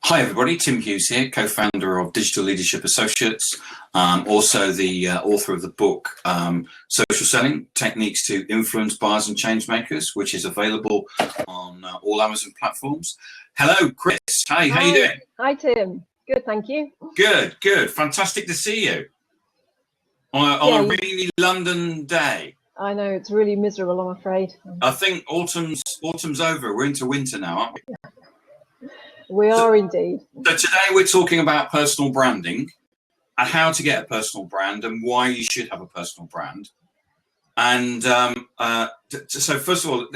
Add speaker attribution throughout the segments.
Speaker 1: Hi everybody, Tim Hughes here, co-founder of Digital Leadership Associates, also the author of the book Social Selling, Techniques to Influence Buyers and Changemakers, which is available on all Amazon platforms. Hello Chris, hey, how you doing?
Speaker 2: Hi Tim, good, thank you.
Speaker 1: Good, fantastic to see you on a rainy London day.
Speaker 2: I know, it's really miserable, I'm afraid.
Speaker 1: I think autumn's over, we're into winter now, aren't we?
Speaker 2: We are indeed.
Speaker 1: So today we're talking about personal branding and how to get a personal brand and why you should have a personal brand. And so first of all,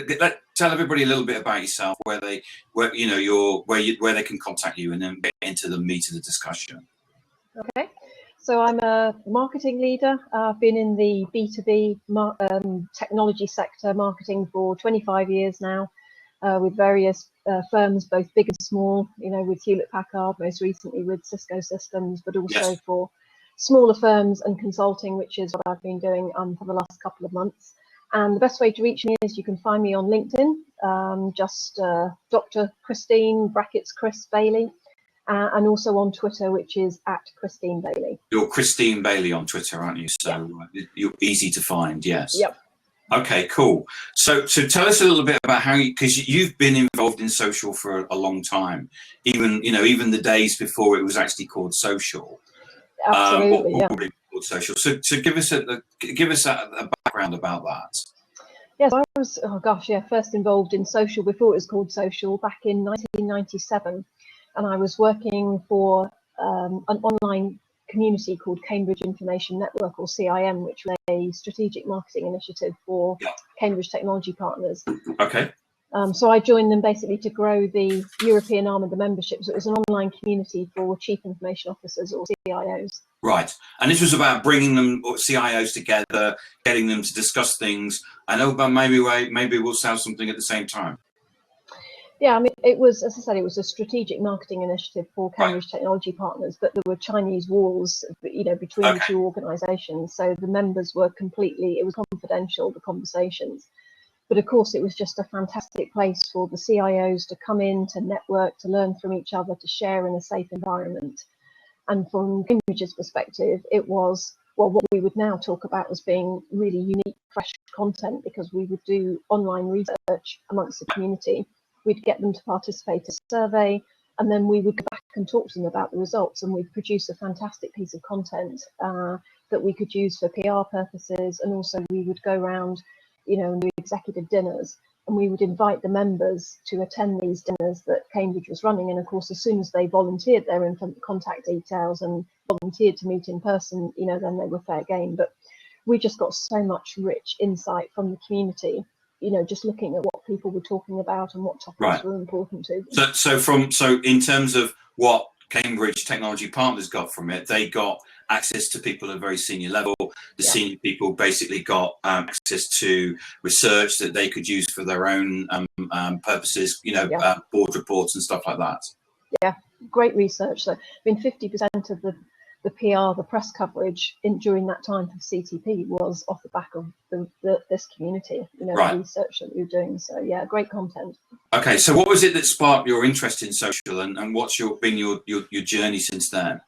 Speaker 1: tell everybody a little bit about yourself, where they can contact you, and then get into the meat of the discussion.
Speaker 2: Okay, so I'm a marketing leader. I've been in the B2B technology sector marketing for 25 years now. With various firms, both big and small, with Hewlett-Packard, most recently with Cisco Systems, but also for smaller firms and consulting, which is what I've been doing for the last couple of months. And the best way to reach me is you can find me on LinkedIn, just Dr. Christine brackets Chris Bailey, and also on Twitter, which is @Christine Bailey.
Speaker 1: You're Christine Bailey on Twitter, aren't you? So you're easy to find, yes.
Speaker 2: Yep.
Speaker 1: Okay, cool. So tell us a little bit about how because you've been involved in social for a long time, even the days before it was actually called social.
Speaker 2: Absolutely,
Speaker 1: called social. So give us a background about that.
Speaker 2: Yes, I was first involved in social before it was called social back in 1997, and I was working for an online community called Cambridge Information Network, or CIM, which was a strategic marketing initiative for Cambridge technology partners.
Speaker 1: Okay.
Speaker 2: So I joined them basically to grow the European arm of the membership. So it was an online community for chief information officers, or CIOs. Right.
Speaker 1: And this was about bringing them CIOs together, getting them to discuss things. I know, but maybe we'll sell something at the same time.
Speaker 2: Yeah, I mean, it was, as I said, it was a strategic marketing initiative for Cambridge technology partners, but there were Chinese walls, between the two organisations. So the members were it was confidential, the conversations. But of course, it was just a fantastic place for the CIOs to come in, to network, to learn from each other, to share in a safe environment. And from Cambridge's perspective, it was, what we would now talk about as being really unique, fresh content, because we would do online research amongst the community. We'd get them to participate in a survey, and then we would go back and talk to them about the results, and we'd produce a fantastic piece of content that we could use for PR purposes. And also we would go around, and do executive dinners, and we would invite the members to attend these dinners that Cambridge was running. And of course, as soon as they volunteered their contact details and volunteered to meet in person, then they were fair game. But we just got so much rich insight from the community, just looking at what people were talking about and what topics were important to them.
Speaker 1: So in terms of what Cambridge Technology Partners got from it, they got access to people at a very senior level. The senior people basically got access to research that they could use for their own purposes, board reports and stuff like that. Yeah,
Speaker 2: great research. So, 50% of the PR, the press coverage during that time for CTP was off the back of this community, the research that we were doing. So yeah, great content.
Speaker 1: Okay, so what was it that sparked your interest in social, and what's been your journey since then?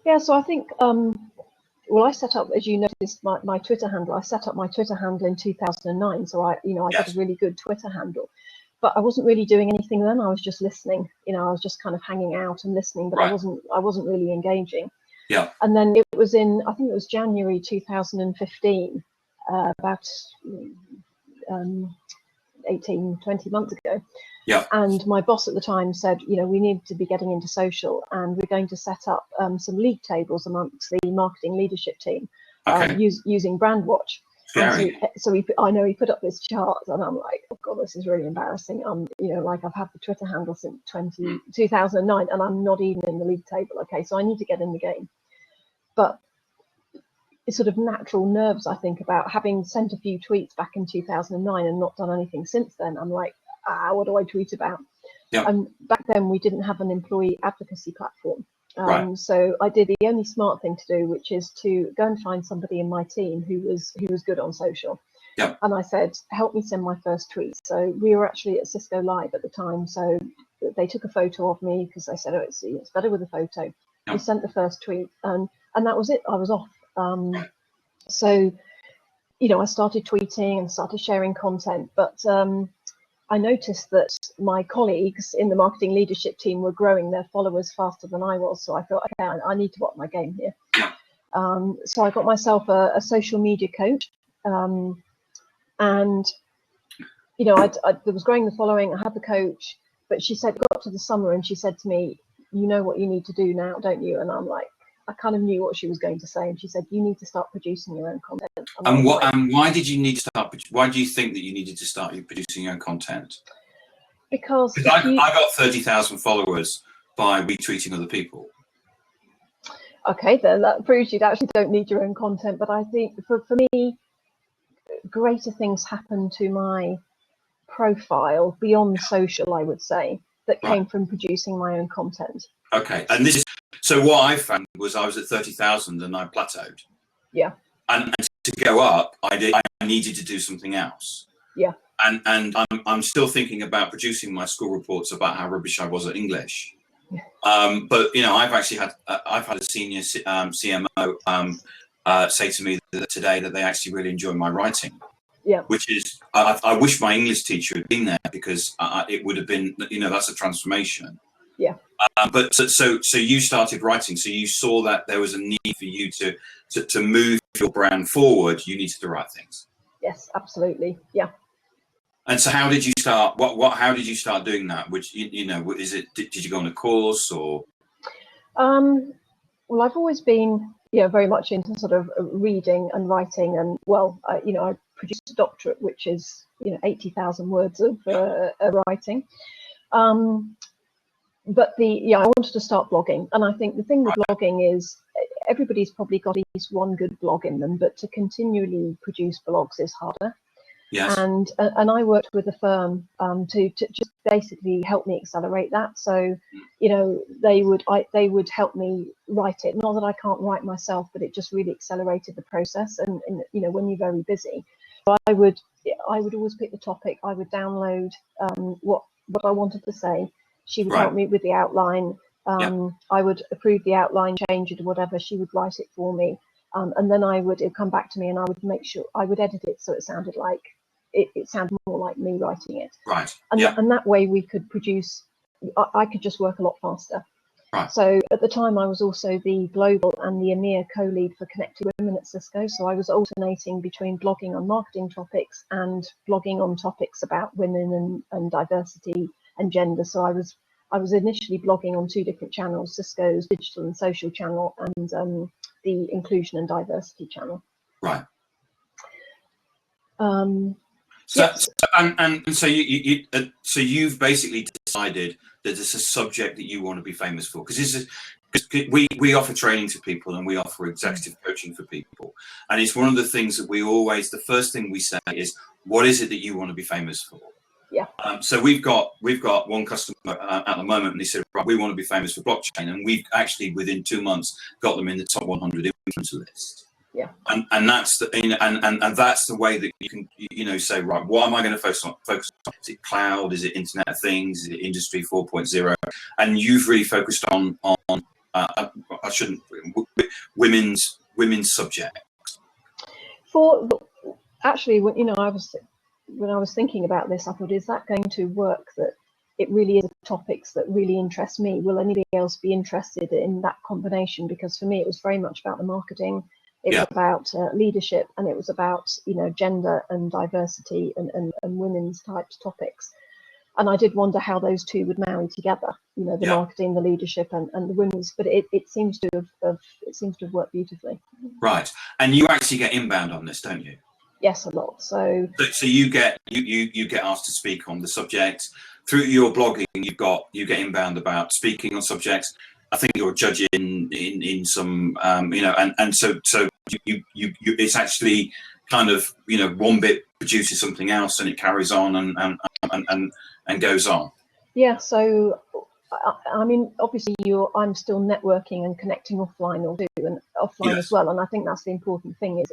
Speaker 2: Yeah, so I think, I set up, as you noticed, my Twitter handle. I set up my Twitter handle in 2009. So I got a really good Twitter handle. But I wasn't really doing anything then. I was just listening. I was just kind of hanging out and listening, but I wasn't really engaging.
Speaker 1: Yeah.
Speaker 2: And then it was I think it was January 2015, about 18, 20 months ago.
Speaker 1: Yeah.
Speaker 2: And my boss at the time said, we need to be getting into social, and we're going to set up some league tables amongst the marketing leadership team using Brandwatch. So I know he put up this chart, and I'm like, oh God, this is really embarrassing. I've had the Twitter handle since 2009, and I'm not even in the league table. Okay, so I need to get in the game. But it's sort of natural nerves, I think, about having sent a few tweets back in 2009 and not done anything since then. I'm like, what do I tweet about?
Speaker 1: Yeah.
Speaker 2: And back then we didn't have an employee advocacy platform. So I did the only smart thing to do, which is to go and find somebody in my team who was good on social.
Speaker 1: Yeah.
Speaker 2: And I said, help me send my first tweet. So we were actually at Cisco Live at the time. So they took a photo of me because they said, oh, it's better with a photo.
Speaker 1: Yeah.
Speaker 2: We sent the first tweet, and that was it. I was off. So, I started tweeting and started sharing content, but I noticed that my colleagues in the marketing leadership team were growing their followers faster than I was. So I thought, okay, I need to up my game here. So I got myself a social media coach, and I was growing the following. I had the coach, but she said, got to the summer and she said to me, you know what you need to do now, don't you? And I'm like, I kind of knew what she was going to say. And she said, you need to start producing your own content.
Speaker 1: And why did you need to start? Why do you think that you needed to start producing your own content?
Speaker 2: Because
Speaker 1: I got 30,000 followers by retweeting other people.
Speaker 2: Okay, then that proves you actually don't need your own content. But I think for me, greater things happen to my profile beyond social, I would say, that came from producing my own content.
Speaker 1: Okay, and so what I found was I was at 30,000 and I plateaued.
Speaker 2: Yeah.
Speaker 1: And to go up, I needed to do something else.
Speaker 2: Yeah.
Speaker 1: And I'm still thinking about producing my school reports about how rubbish I was at English. Yeah. But I've actually had a senior CMO say to me today that they actually really enjoy my writing. Yeah. Which is, I wish my English teacher had been there, because it would have been, that's a transformation.
Speaker 2: Yeah.
Speaker 1: But so you started writing. So you saw that there was a need for you to move your brand forward. You needed to write things. Yes, absolutely. Yeah. And so how did you start? How did you start doing that? Which, is it? Did you go on a course or?
Speaker 2: Well, I've always been, very much into sort of reading and writing, and I produced a doctorate, which is 80,000 words of writing. But I wanted to start blogging, and I think the thing with blogging is everybody's probably got at least one good blog in them, but to continually produce blogs is harder. Yes. And I worked with a firm to just basically help me accelerate that. So, they would help me write it. Not that I can't write myself, but it just really accelerated the process. And when you're very busy, so I would always pick the topic. I would download what I wanted to say. She would help me with the outline. I would approve the outline, change it or whatever. She would write it for me. And then it would come back to me, and I would make sure I would edit it so it sounded like it sounded more like me writing it. Right. And that way we could produce. I could just work a lot faster. Right. So at the time I was also the global and the EMEA co-lead for Connected Women at Cisco. So I was alternating between blogging on marketing topics and blogging on topics about women and diversity and gender. So I was initially blogging on 2 different channels: Cisco's digital and social channel and the inclusion and diversity channel. Right. So you've basically decided that it's a subject that you want to be famous for, because we offer training to people and we offer executive coaching for people, and it's one of the things that the first thing we say is, what is it that you want to be famous for? Yeah. So we've got one customer at the moment, and they said, right, we want to be famous for blockchain, and we've actually within 2 months got them in the top 100 influencer list. Yeah. And that's and that's the way that you can say, right, what am I going to focus on? Is it cloud? Is it Internet of Things? Is it Industry 4.0? And you've really focused on women's subjects. Actually, when I was thinking about this, I thought, is that going to work? That it really is topics that really interest me. Will anybody else be interested in that combination? Because for me, it was very much about the marketing. It was about leadership, and it was about gender and diversity and women's types topics. And I did wonder how those two would marry together. The marketing, the leadership, and the women's. But it seems to have worked beautifully. Right, and you actually get inbound on this, don't you? Yes, a lot. So you get asked to speak on the subject through your blogging. You get inbound about speaking on subjects. I think you're judging in some and so you it's actually kind of one bit produces something else, and it carries on and goes on. Yeah. So I mean, obviously, I'm still networking and connecting offline or do and offline as well, and I think that's the important thing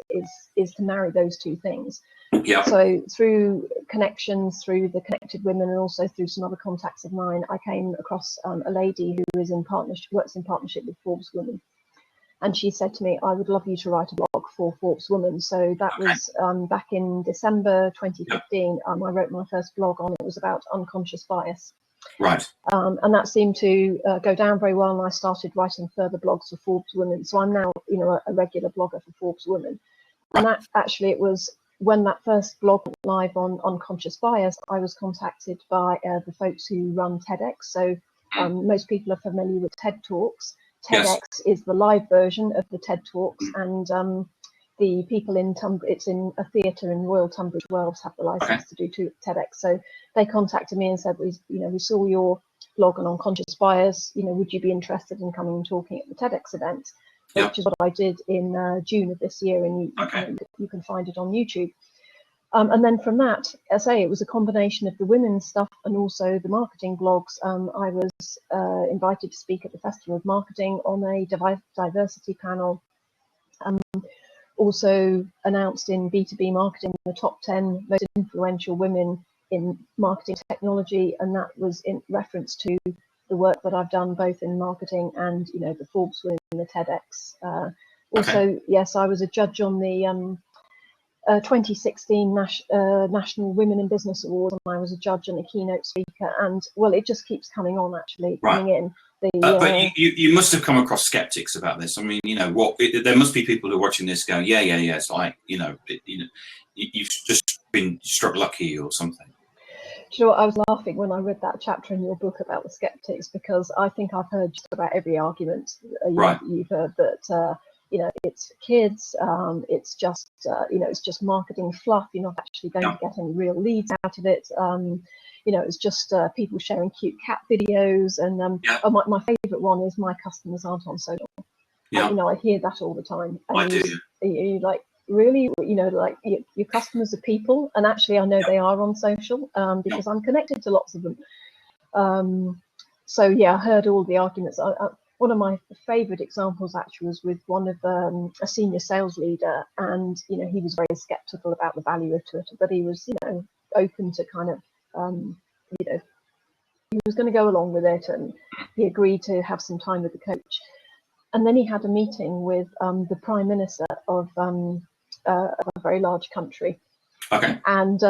Speaker 2: is to marry those two things.
Speaker 1: Yeah.
Speaker 2: So through connections, through the Connected Women, and also through some other contacts of mine, I came across a lady who is works in partnership with Forbes Woman, and she said to me, "I would love you to write a blog for Forbes Woman." So that was back in December 2015. I wrote my first blog on it. Was about unconscious bias.
Speaker 1: Right.
Speaker 2: And that seemed to go down very well, and I started writing further blogs for Forbes Women. So I'm now, a regular blogger for Forbes Women. And that actually, it was when that first blog went live on unconscious bias, I was contacted by the folks who run TEDx. So most people are familiar with TED Talks. TEDx is the live version of the TED Talks, and the people in it's in a theatre in Royal Tunbridge Wells have the license to do TEDx. So they contacted me and said, we saw your blog on unconscious bias. Would you be interested in coming and talking at the TEDx event? Which is what I did in June of this year, and you can find it on YouTube. And then from that, as I say, it was a combination of the women's stuff and also the marketing blogs. I was invited to speak at the Festival of Marketing on a diversity panel. Also announced in B2B Marketing the top 10 most influential women in marketing technology, and that was in reference to the work that I've done both in marketing and the Forbes Women and the TEDx. Also, yes, I was a judge on the 2016 National Women in Business Awards, and I was a judge and a keynote speaker, and well, it just keeps coming on, actually, coming in.
Speaker 1: But you must have come across skeptics about this. I mean, there must be people who are watching this going, yeah, it's like, you've just been struck lucky or something.
Speaker 2: Sure, I was laughing when I read that chapter in your book about the skeptics, because I think I've heard just about every argument you've heard that, it's for kids, it's just, it's just marketing fluff, you're not actually going to get any real leads out of it. It's just people sharing cute cat videos, and my favourite one is my customers aren't on social. I hear that all the time. And
Speaker 1: I do.
Speaker 2: You like, really, like your customers are people, and actually I know they are on social because I'm connected to lots of them. So yeah, I heard all the arguments. One of my favourite examples actually was with one of a senior sales leader, and he was very sceptical about the value of Twitter, but he was open to kind of he was going to go along with it, and he agreed to have some time with the coach. And then he had a meeting with the Prime Minister of a very large country. And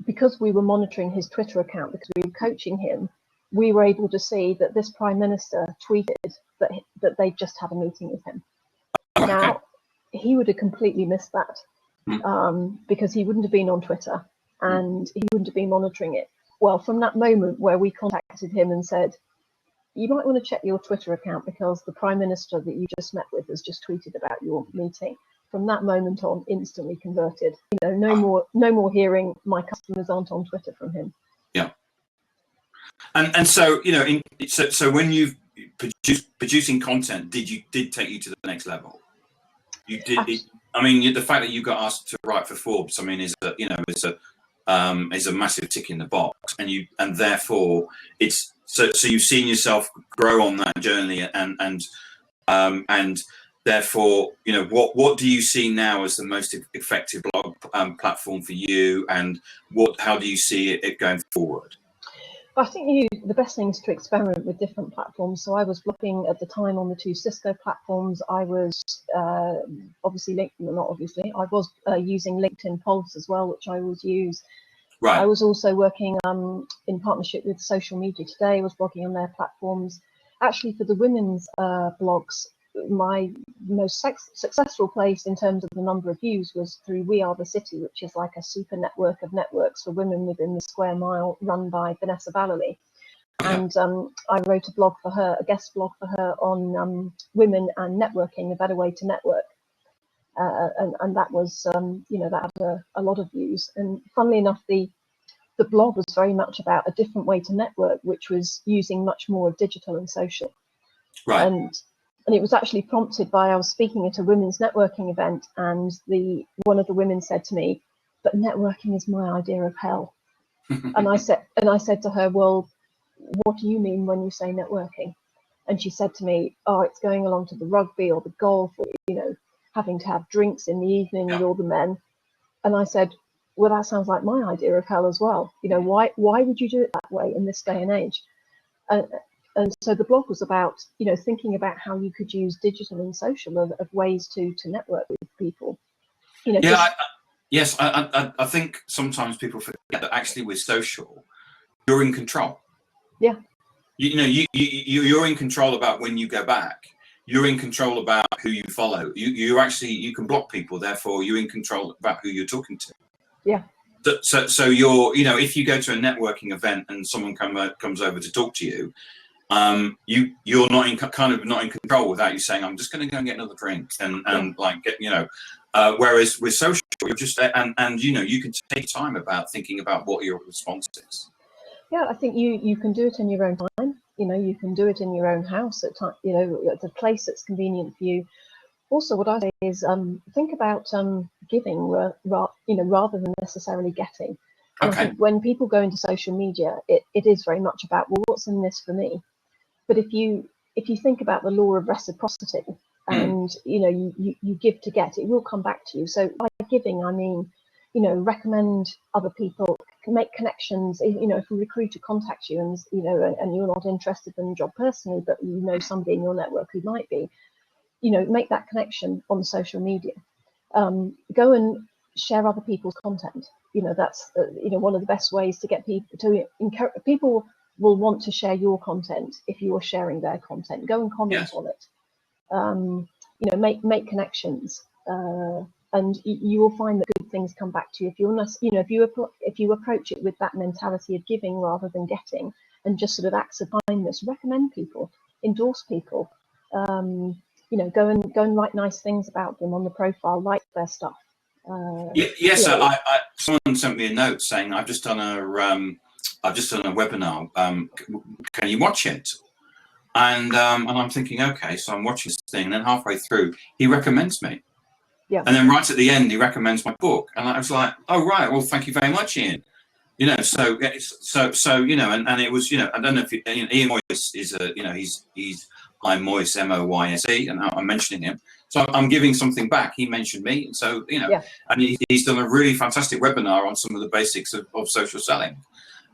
Speaker 2: because we were monitoring his Twitter account, because we were coaching him, we were able to see that this Prime Minister tweeted that they just had a meeting with him. Now, he would have completely missed that because he wouldn't have been on Twitter and he wouldn't have been monitoring it. Well, from that moment where we contacted him and said, you might want to check your Twitter account because the Prime Minister that you just met with has just tweeted about your meeting. From that moment on, instantly converted. No more hearing my customers aren't on Twitter from him.
Speaker 1: Yeah. And so so when you've producing content, did take you to the next level? You did. I mean, the fact that you got asked to write for Forbes, I mean, is a massive tick in the box, and therefore it's so you've seen yourself grow on that journey, and therefore, what do you see now as the most effective blog platform for you, and how do you see it going forward?
Speaker 2: I think the best thing is to experiment with different platforms. So I was blogging at the time on the two Cisco platforms. I was I was using LinkedIn Pulse as well, which I always use.
Speaker 1: Right.
Speaker 2: I was also working in partnership with Social Media Today. I was blogging on their platforms. Actually, for the women's blogs, my most successful place in terms of the number of views was through We Are the City, which is like a super network of networks for women within the square mile, run by Vanessa Vallely. And I wrote a guest blog for her on women and networking, a better way to network. And that was, that had a lot of views. And funnily enough, the blog was very much about a different way to network, which was using much more of digital and social.
Speaker 1: Right.
Speaker 2: And it was actually prompted by, I was speaking at a women's networking event, and one of the women said to me, "But networking is my idea of hell." and I said to her, "Well, what do you mean when you say networking? And she said to me, oh, it's going along to the rugby or the golf, or, you know, having to have drinks in the evening with all the men. And I said, well, that sounds like my idea of hell as well. You know, why would you do it that way in this day and age? And so the blog was about, you know, thinking about how you could use digital and social of ways to network with people. You know,
Speaker 1: I think sometimes people forget that actually with social, you're in control.
Speaker 2: Yeah.
Speaker 1: You know, you're in control about when you go back. You're in control about who you follow. You can block people. Therefore, you're in control about who you're talking to.
Speaker 2: Yeah.
Speaker 1: So you're, you know, if you go to a networking event and someone comes over to talk to you, you're not in control without you saying, I'm just going to go and get another drink and like get, you know. Whereas with social, you're just and you know, you can take time about thinking about what your response is.
Speaker 2: Yeah, I think you can do it in your own time. You know, you can do it in your own house at time. You know, at a place that's convenient for you. Also, what I say is think about giving, you know, rather than necessarily getting. And I think when people go into social media, it is very much about, well, what's in this for me? But if you think about the law of reciprocity, and you know, you give to get, it will come back to you. So by giving, I mean, you know, recommend other people, make connections. You know, if a recruiter contacts you and, you know, and you're not interested in the job personally, but you know somebody in your network who might be, you know, make that connection on social media. Go and share other people's content. You know, that's you know, one of the best ways to get people to encourage. People will want to share your content if you are sharing their content. Go and comment on it. You know, make connections, and you will find that good things come back to you if you're not, you know, if you approach it with that mentality of giving rather than getting, and just sort of acts of kindness. Recommend people, endorse people. You know, go and write nice things about them on the profile, like their stuff.
Speaker 1: Yes, you know, someone sent me a note saying I've just done a webinar. Can you watch it? And I'm thinking, okay, so I'm watching this thing, and then halfway through, he recommends me. Yeah. And then right at the end, he recommends my book, and I was like, oh right, well, thank you very much, Ian. You know, so you know, and it was, you know, I don't know if you know, Ian Moyes is a, you know, he's I'm Moyes, M-O-Y-S-E, and I'm mentioning him. So I'm giving something back. He mentioned me, and so, you know, and he's done a really fantastic webinar on some of the basics of social selling.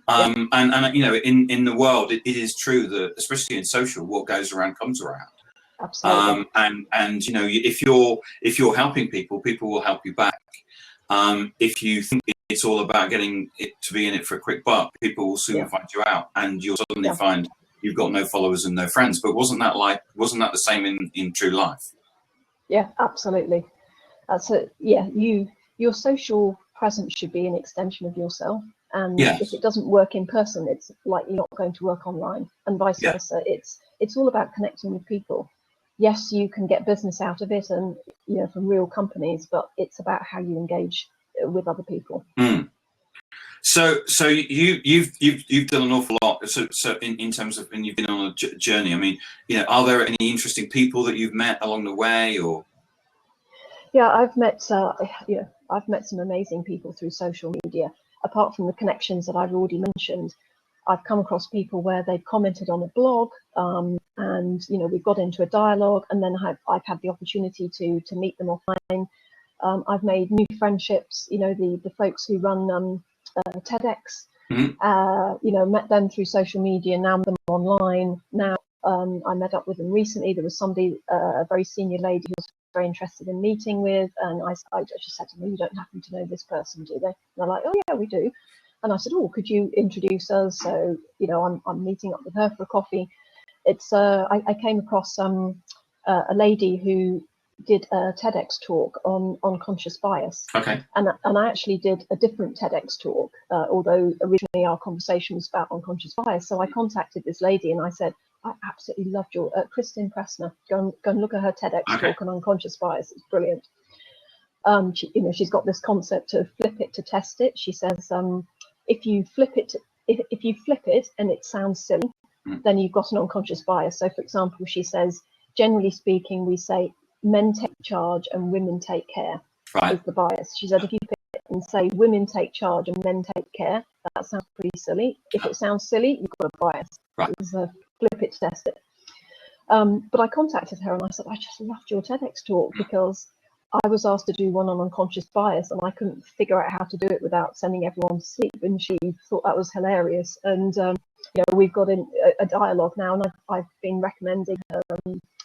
Speaker 1: And you know, in the world, it is true that, especially in social, what goes around comes around. Absolutely. And you know, if you're helping people, people will help you back. If you think it's all about getting it to be in it for a quick buck, people will soon find you out, and you'll suddenly find you've got no followers and no friends. But wasn't that the same in true life? Yeah, absolutely. That's it. Yeah, your social presence should be an extension of yourself. And if it doesn't work in person, it's likely not going to work online, and vice versa. It's all about connecting with people. Yes, you can get business out of it, and you know, from real companies, but it's about how you engage with other people. So you've done an awful lot. So in terms of, and you've been on a journey. I mean, you know, are there any interesting people that you've met along the way, or? Yeah, I've met some amazing people through social media. Apart from the connections that I've already mentioned, I've come across people where they've commented on a blog, and you know, we've got into a dialogue, and then I've had the opportunity to meet them offline. I've made new friendships. You know, the folks who run TEDx. You know, met them through social media. Now I'm them online. Now I met up with them recently. There was somebody, a very senior lady, who was very interested in meeting with, and I just said to them, you don't happen to know this person, do they? And they're like, oh yeah, we do. And I said, oh, could you introduce us? So, you know, I'm meeting up with her for a coffee. It's I came across a lady who did a TEDx talk on conscious bias. Okay. And I actually did a different TEDx talk, although originally our conversation was about unconscious bias. So I contacted this lady and I said, I absolutely loved your Kristin Pressner. Go and look at her TEDx talk on unconscious bias. It's brilliant. You know, she's got this concept of flip it to test it. She says, if you flip it and it sounds silly, then you've got an unconscious bias. So, for example, she says, generally speaking, we say men take charge and women take care. Right. Is the bias. She said, if you flip it
Speaker 2: and say women take charge and men take care. That sounds pretty silly. If it sounds silly, you've got a bias.
Speaker 1: Right.
Speaker 2: There's a flip it to test it. But I contacted her and I said, I just loved your TEDx talk because I was asked to do one on unconscious bias and I couldn't figure out how to do it without sending everyone to sleep. And she thought that was hilarious. And we've got a dialogue now, and I've been recommending her.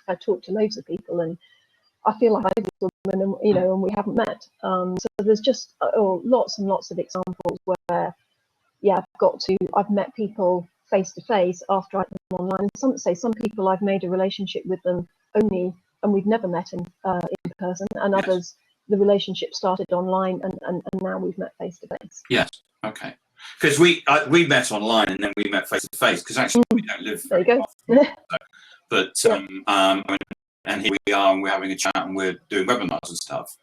Speaker 2: I talked to loads of people, and I feel like I know this woman, and and we haven't met. So there's just lots and lots of examples where, I've met people face to face after I've been online. And some people I've made a relationship with them only, and we've never met in person. And
Speaker 1: Yes.
Speaker 2: others, the relationship started online, and now we've met face to face.
Speaker 1: Yes. Okay. Because we met online and then we met face to face because actually we don't live
Speaker 2: There you
Speaker 1: very
Speaker 2: go.
Speaker 1: far. But and here we are, and we're having a chat, and we're doing webinars and stuff.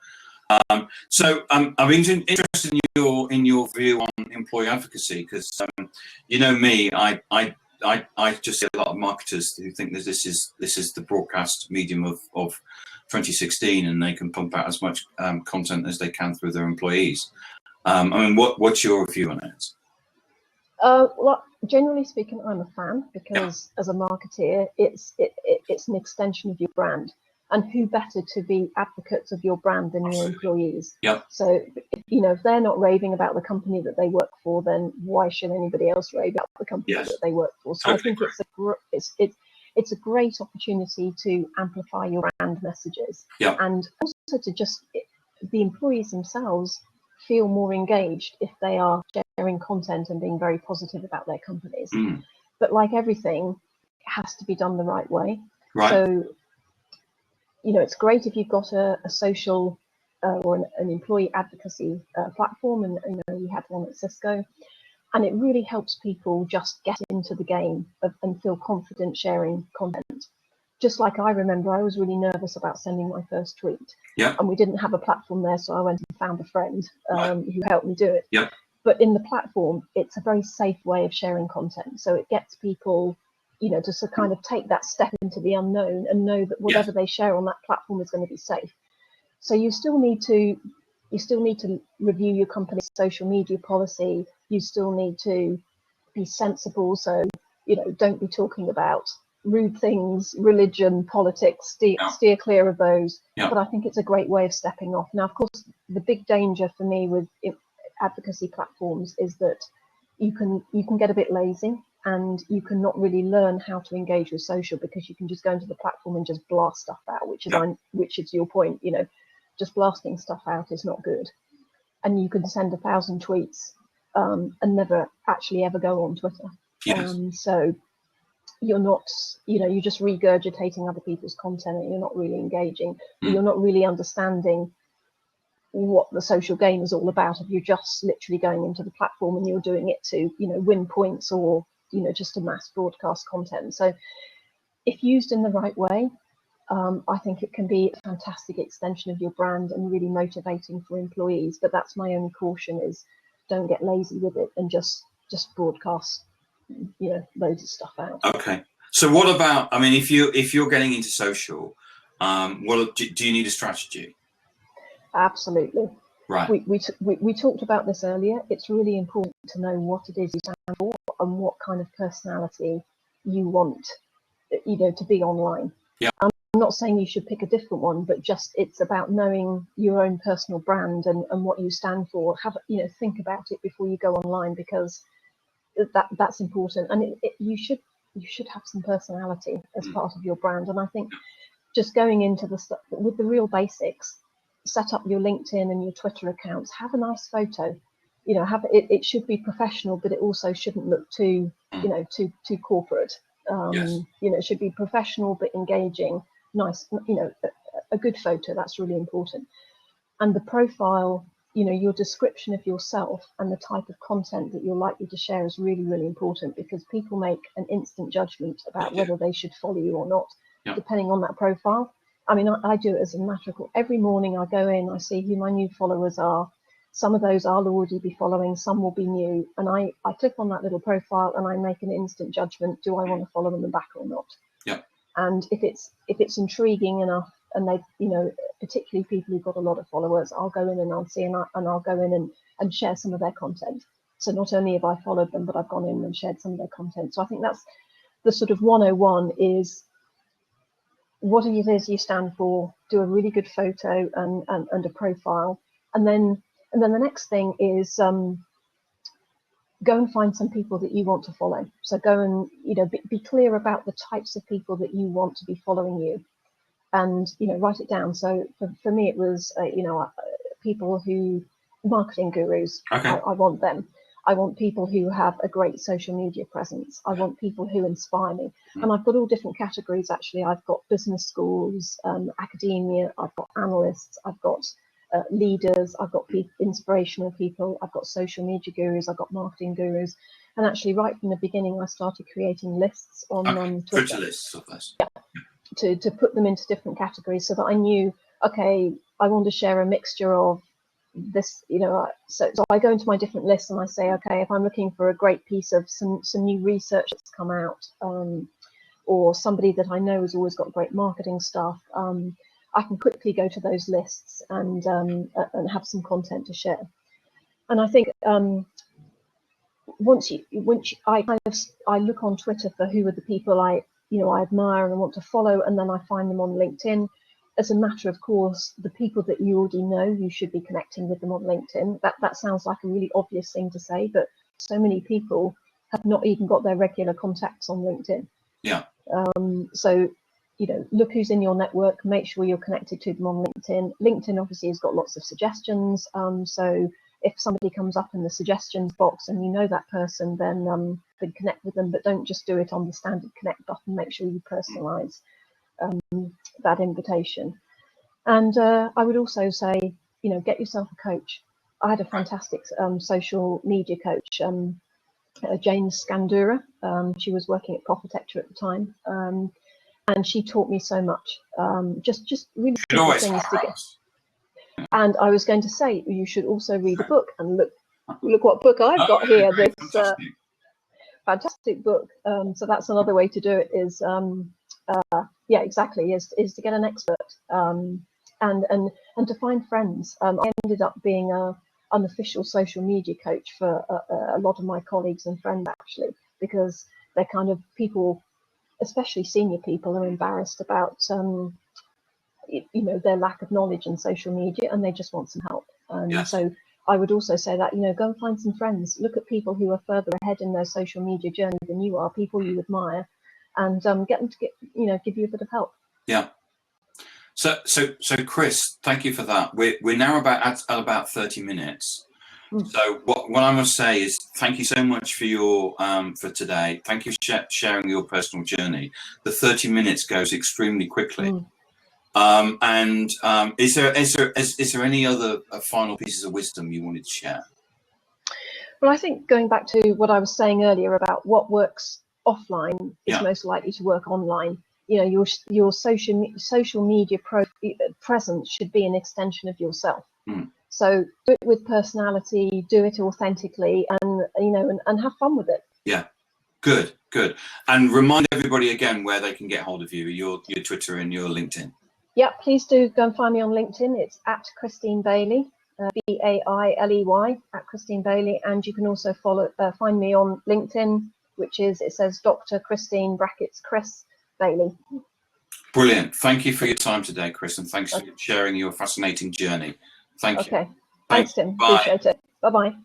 Speaker 1: So I'm interested in your view on employee advocacy, because you know me, I just see a lot of marketers who think that this is the broadcast medium of 2016, and they can pump out as much content as they can through their employees. What's your view on it?
Speaker 2: Well, generally speaking, I'm a fan because as a marketeer, it's an extension of your brand, and who better to be advocates of your brand than your employees?
Speaker 1: Yep.
Speaker 2: So if they're not raving about the company that they work for, then why should anybody else rave about the company that they work for? So
Speaker 1: Totally.
Speaker 2: I think it's a great opportunity to amplify your brand messages, and also to just the employees themselves feel more engaged if they are sharing content and being very positive about their companies. But like everything, it has to be done the right way.
Speaker 1: Right.
Speaker 2: So it's great if you've got a social or an employee advocacy platform, and we had one at Cisco, and it really helps people just get into the game and feel confident sharing content. Just like I remember, I was really nervous about sending my first tweet, and we didn't have a platform there, so I went and found a friend who helped me do it. But in the platform, it's a very safe way of sharing content, so it gets people to kind of take that step into the unknown and know that whatever they share on that platform is going to be safe. So you still need to review your company's social media policy. You still need to be sensible. So don't be talking about rude things, religion, politics. Steer clear of those. But I think it's a great way of stepping off. Now, of course, the big danger for me with advocacy platforms is that you can get a bit lazy, and you can not really learn how to engage with social, because you can just go into the platform and just blast stuff out, which is your point. Just blasting stuff out is not good, and you can send 1,000 tweets and never actually ever go on Twitter. So you're not, you're just regurgitating other people's content, and you're not really engaging. You're not really understanding what the social game is all about if you're just literally going into the platform and you're doing it to win points or just to mass broadcast content. So if used in the right way, I think it can be a fantastic extension of your brand and really motivating for employees. But that's my only caution, is don't get lazy with it and just broadcast loads of stuff out.
Speaker 1: Okay. So what about, if you're getting into social, do you need a strategy?
Speaker 2: Absolutely.
Speaker 1: Right.
Speaker 2: We talked about this earlier. It's really important to know what it is you stand for and what kind of personality you want, to be online. I'm not saying you should pick a different one, but just it's about knowing your own personal brand and what you stand for. Think about it before you go online, because that's important. And you should have some personality as part of your brand. And I think just going into the stuff with the real basics. Set up your LinkedIn and your Twitter accounts. Have a nice photo. It should be professional, but it also shouldn't look too corporate. It should be professional but engaging. Nice, a good photo. That's really important. And the profile, your description of yourself and the type of content that you're likely to share is really, really important, because people make an instant judgment about whether they should follow you or not, depending on that profile. I do it as a matter of course. Every morning I go in, I see who my new followers are. Some of those I'll already be following, some will be new. And I click on that little profile and I make an instant judgment. Do I want to follow them back or not?
Speaker 1: Yeah.
Speaker 2: And if it's intriguing enough and they, you know, particularly people who've got a lot of followers, I'll go in and I'll see, and I'll go in and share some of their content. So not only have I followed them, but I've gone in and shared some of their content. So I think that's the sort of 101 is what it is you stand for, do a really good photo and a profile. And then the next thing is go and find some people that you want to follow. So go and, you know, be clear about the types of people that you want to be following you, and, you know, write it down. So for me, it was, you know, people who, marketing gurus,
Speaker 1: Okay.
Speaker 2: I want them. I want people who have a great social media presence. I want people who inspire me. And I've got all different categories, actually. I've got business schools, academia, I've got analysts, I've got leaders, I've got inspirational people, I've got social media gurus, I've got marketing gurus. And actually, right from the beginning, I started creating lists on Twitter.
Speaker 1: Twitter lists of this.
Speaker 2: Yeah, to put them into different categories so that I knew, okay, I want to share a mixture of this, you know, so I go into my different lists and I say, okay, if I'm looking for a great piece of some new research that's come out, or somebody that I know has always got great marketing stuff, I can quickly go to those lists and have some content to share. And I think once I look on Twitter for who are the people I admire and I want to follow, and then I find them on LinkedIn. As a matter of course, the people that you already know, you should be connecting with them on LinkedIn. That sounds like a really obvious thing to say, but so many people have not even got their regular contacts on LinkedIn.
Speaker 1: Yeah.
Speaker 2: So, you know, look who's in your network, make sure you're connected to them on LinkedIn. LinkedIn obviously has got lots of suggestions. So if somebody comes up in the suggestions box and you know that person, then connect with them, but don't just do it on the standard connect button. Make sure you personalize that invitation. And I would also say, you know, get yourself a coach. I had a fantastic social media coach, Jane Scandura. She was working at Profitector at the time, and she taught me so much. Just really simple things to get. And I was going to say, you should also read a book, and look what book I've got here. This fantastic book. So that's another way to do it. Is yeah, exactly. Is to get an expert and to find friends. I ended up being an unofficial social media coach for a lot of my colleagues and friends, actually, because they're kind of people, especially senior people, are embarrassed about you know, their lack of knowledge in social media, and they just want some help.
Speaker 1: Yes.
Speaker 2: So I would also say that, you know, go and find some friends. Look at people who are further ahead in their social media journey than you are, people you admire, and get them to give you a bit of help.
Speaker 1: Yeah. So Chris, thank you for that. We're now at about 30 minutes. So what I must say is thank you so much for your for today. Thank you for sharing your personal journey. The 30 minutes goes extremely quickly. Is there any other final pieces of wisdom you wanted to share?
Speaker 2: Well, I think going back to what I was saying earlier about what works offline is most likely to work online. You know, your social media presence should be an extension of yourself. So do it with personality, do it authentically, and you know, and have fun with it. Yeah.
Speaker 1: Good. And remind everybody again where they can get hold of you, your Twitter and your LinkedIn.
Speaker 2: Yeah, please do go and find me on LinkedIn. It's at Christine Bailey, Bailey, at Christine Bailey. And you can also find me on LinkedIn, which is, it says Dr. Christine brackets Chris Bailey.
Speaker 1: Brilliant. Thank you for your time today, Chris, and thanks for sharing your fascinating journey. Thank you.
Speaker 2: Okay. Thanks, Tim. Appreciate it. Bye-bye.